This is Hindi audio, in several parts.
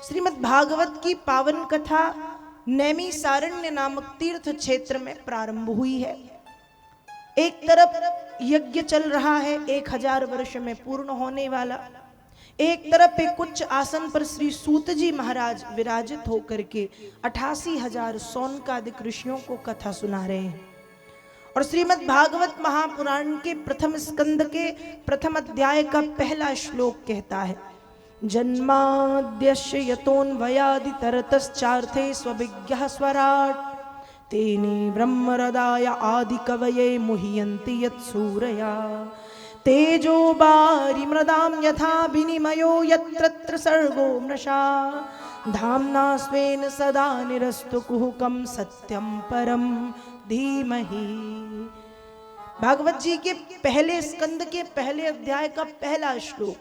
श्रीमद् भागवत की पावन कथा नैमिषारण्य नामक तीर्थ क्षेत्र में प्रारंभ हुई है। एक तरफ यज्ञ चल रहा है 1000 वर्ष में पूर्ण होने वाला, एक तरफ एक उच्च आसन पर श्री सूत जी महाराज विराजित होकर के 88,000 सौनकादिक ऋषियों को कथा सुना रहे हैं। और श्रीमद् भागवत महापुराण के प्रथम स्कंद के प्रथम अध्याय का पहला श्लोक कहता है, जन्माद्यस्य यतोऽन्वयादितरतश्चार्थे स्वविज्ञः स्वराट् तेने ब्रह्महृदाय आदिकवये मुह्यन्ति यत्सूरया तेजो वारिमृदां यथा विनिमयो यत्र सर्गो मृषा धाम्ना स्वेन सदा निरस्तु कुहुकं सत्यं परं धीमहि। भागवत जी के पहले स्कंद के पहले अध्याय का पहला श्लोक,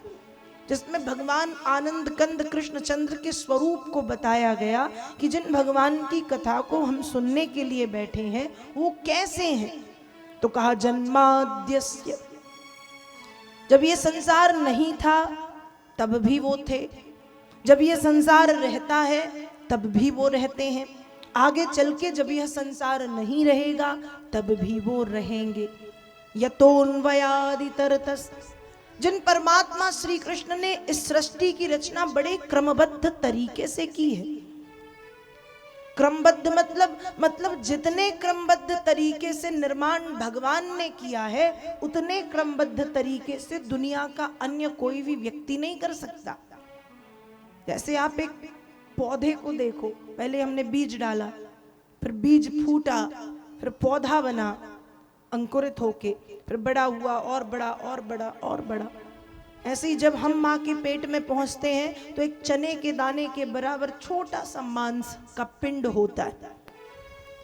जिसमें भगवान आनंद कंद कृष्ण चंद्र के स्वरूप को बताया गया कि जिन भगवान की कथा को हम सुनने के लिए बैठे हैं वो कैसे हैं। तो कहा जन्माद्यस्य, जब ये संसार नहीं था तब भी वो थे, जब ये संसार रहता है तब भी वो रहते हैं, आगे चल के जब यह संसार नहीं रहेगा तब भी वो रहेंगे। यतोऽन्वयादितरतस्, जिन परमात्मा श्री कृष्ण ने इस सृष्टि की रचना बड़े क्रमबद्ध तरीके से की है। क्रमबद्ध मतलब जितने क्रमबद्ध तरीके से निर्माण भगवान ने किया है उतने क्रमबद्ध तरीके से दुनिया का अन्य कोई भी व्यक्ति नहीं कर सकता। जैसे आप एक पौधे को देखो, पहले हमने बीज डाला, फिर बीज फूटा, फिर पौधा बना अंकुरित होके, फिर बड़ा हुआ और बड़ा और बड़ा और बड़ा। ऐसे ही जब हम माँ के पेट में पहुंचते हैं तो एक चने के दाने के बराबर छोटा सा मांस का पिंड होता है,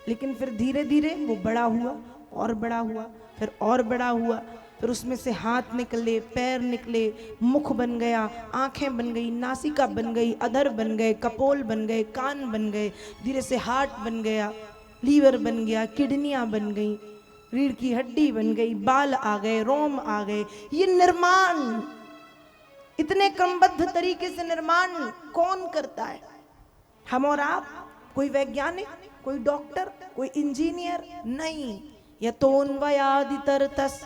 लेकिन फिर धीरे धीरे वो बड़ा हुआ और बड़ा हुआ, फिर और बड़ा हुआ, फिर उसमें से हाथ निकले, पैर निकले, मुख बन गया, आंखें बन गई, नासिका बन गई, अधर बन गए, कपोल बन गए, कान बन गए, धीरे से हार्ट बन गया, लीवर बन गया, किडनियां बन गई, रीढ़ की हड्डी बन गई, बाल आ गए, रोम आ गए। ये निर्माण, इतने क्रमबद्ध तरीके से निर्माण कौन करता है? हम और आप? कोई वैज्ञानिक, कोई डॉक्टर, कोई इंजीनियर? नहीं। यतोऽन्वयादितरतस्,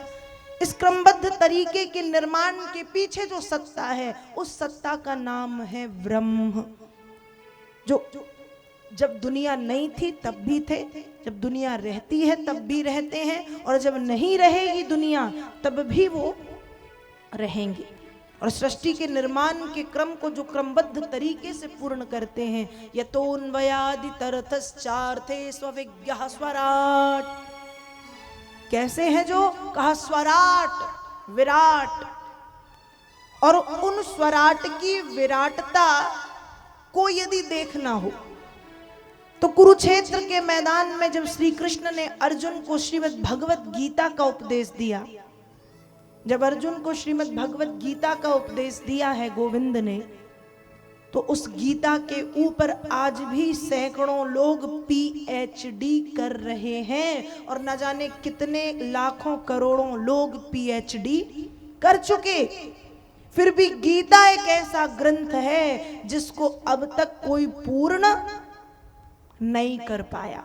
इस क्रमबद्ध तरीके के निर्माण के पीछे जो सत्ता है उस सत्ता का नाम है ब्रह्म। जो जब दुनिया नहीं थी तब भी थे, जब दुनिया रहती है तब भी रहते हैं, और जब नहीं रहेगी दुनिया तब भी वो रहेंगे। और सृष्टि के निर्माण के क्रम को जो क्रमबद्ध तरीके से पूर्ण करते हैं, यतोऽन्वयादितरतश्चार्थे स्वविज्ञः स्वराट्, कैसे है जो? कहा स्वराट, विराट। और उन स्वराट की विराटता को यदि देखना हो तो कुरुक्षेत्र के मैदान में जब श्री कृष्ण ने अर्जुन को श्रीमद् भगवत गीता का उपदेश दिया, जब अर्जुन को श्रीमद् भगवत गीता का उपदेश दिया है गोविंद ने, तो उस गीता के ऊपर आज भी सैकड़ों लोग पीएचडी कर रहे हैं, और न जाने कितने लाखों करोड़ों लोग पीएचडी कर चुके। फिर भी गीता एक ऐसा ग्रंथ है जिसको अब तक कोई पूर्ण नहीं कर पाया।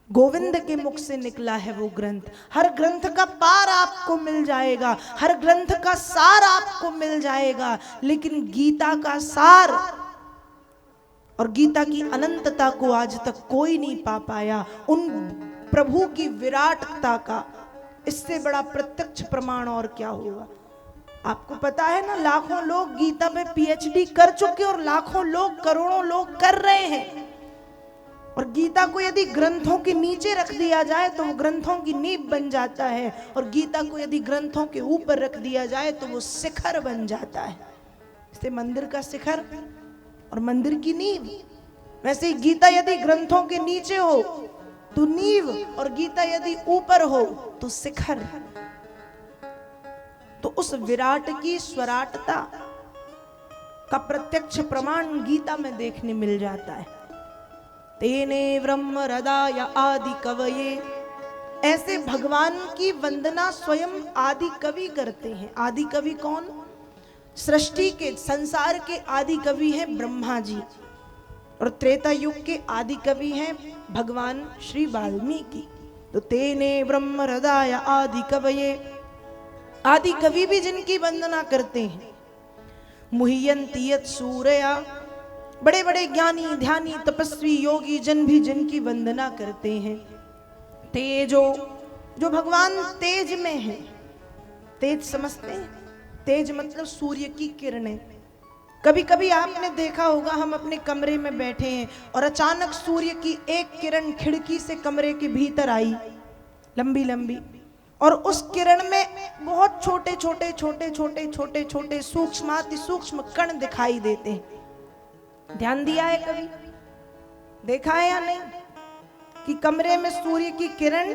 गोविंद के मुख से निकला है वो ग्रंथ। हर ग्रंथ का पार आपको मिल जाएगा, हर ग्रंथ का सार आपको मिल जाएगा, लेकिन गीता का सार और गीता की अनंतता को आज तक कोई नहीं पा पाया। उन प्रभु की विराटता का इससे बड़ा प्रत्यक्ष प्रमाण और क्या होगा? आपको पता है ना, लाखों लोग गीता में पीएचडी कर चुके और लाखों लोग, करोड़ों लोग कर रहे हैं। और गीता को यदि ग्रंथों के नीचे रख दिया जाए तो वो ग्रंथों की नींव बन जाता है, और गीता को यदि ग्रंथों के ऊपर रख दिया जाए तो वो शिखर बन जाता है। इससे मंदिर का शिखर और मंदिर की नींव, वैसे ही गीता यदि ग्रंथों के नीचे हो तो नींव, और गीता यदि ऊपर हो तो शिखर। तो उस विराट की स्वराटता का प्रत्यक्ष प्रमाण गीता में देखने मिल जाता है। तेने ब्रह्महृदाय आदि कवये, ऐसे भगवान की वंदना स्वयं आदि कवि करते हैं। आदि कवि कौन? सृष्टि के संसार के आदि कवि हैं ब्रह्मा जी, और त्रेता युग के आदि कवि हैं भगवान श्री वाल्मीकि। तो तेने ब्रह्म हृदय आदि कवये, आदि कवि भी जिनकी वंदना करते हैं। मुह्यन्ति यत् सूरया, बड़े बड़े ज्ञानी ध्यानी तपस्वी योगी जन भी जिनकी वंदना करते हैं। तेजो, जो भगवान तेज में है, तेज समझते हैं, तेज मतलब सूर्य की किरणें। कभी कभी आपने देखा होगा, हम अपने कमरे में बैठे हैं और अचानक सूर्य की एक किरण खिड़की से कमरे के भीतर आई, लंबी लंबी, और उस किरण में बहुत छोटे छोटे छोटे छोटे छोटे छोटे सूक्ष्माति सूक्ष्म कण दिखाई देते हैं। ध्यान दिया है कभी, देखा है या नहीं कि कमरे में सूर्य की किरण,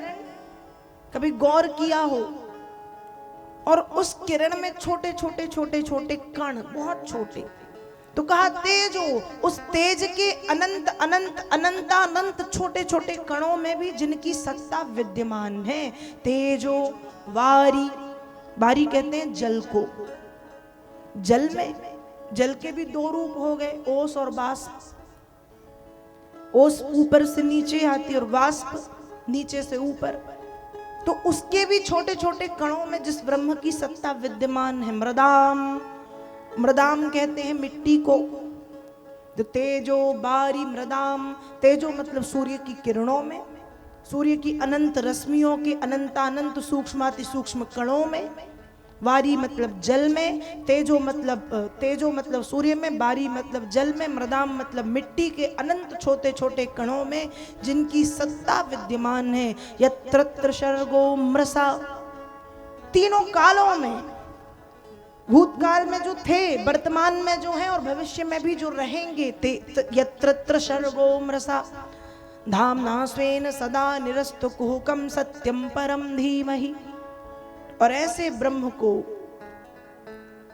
कभी गौर किया हो, और उस किरण में छोटे छोटे छोटे छोटे कण, बहुत छोटे। तो कहा तेजो, उस तेज के अनंत अनंत अनंतानंत छोटे छोटे कणों में भी जिनकी सत्ता विद्यमान है। तेजो वारी, वारी कहते हैं जल को। जल में, जल के भी दो रूप हो गए, ओस और वाष्प। ओस ऊपर से नीचे आती और वाष्प नीचे से ऊपर। तो उसके भी छोटे छोटे कणों में जिस ब्रह्म की सत्ता विद्यमान है, मृदाम, मृदाम कहते हैं मिट्टी को। तो तेजो बारी मृदाम, तेजो मतलब सूर्य की किरणों में, सूर्य की अनंत रश्मियों के अनंतानंत सूक्ष्माति सूक्ष्म कणों में। वारी मतलब जल में, तेजो मतलब सूर्य में, बारी मतलब जल में, मृदाम मतलब मिट्टी के अनंत छोटे छोटे कणों में जिनकी सत्ता विद्यमान है। यत्र सर्गो मृषा, तीनों कालों में, भूतकाल में जो थे, वर्तमान में जो हैं और भविष्य में भी जो रहेंगे। यत्र सर्गो मृषा धाम्ना स्वेन सदा निरस्तु कुहुकम सत्यम परम धीमहि। और ऐसे ब्रह्म को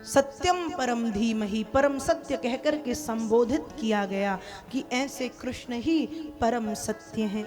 सत्यम परम धीमहि, परम सत्य कहकर के संबोधित किया गया कि ऐसे कृष्ण ही परम सत्य हैं।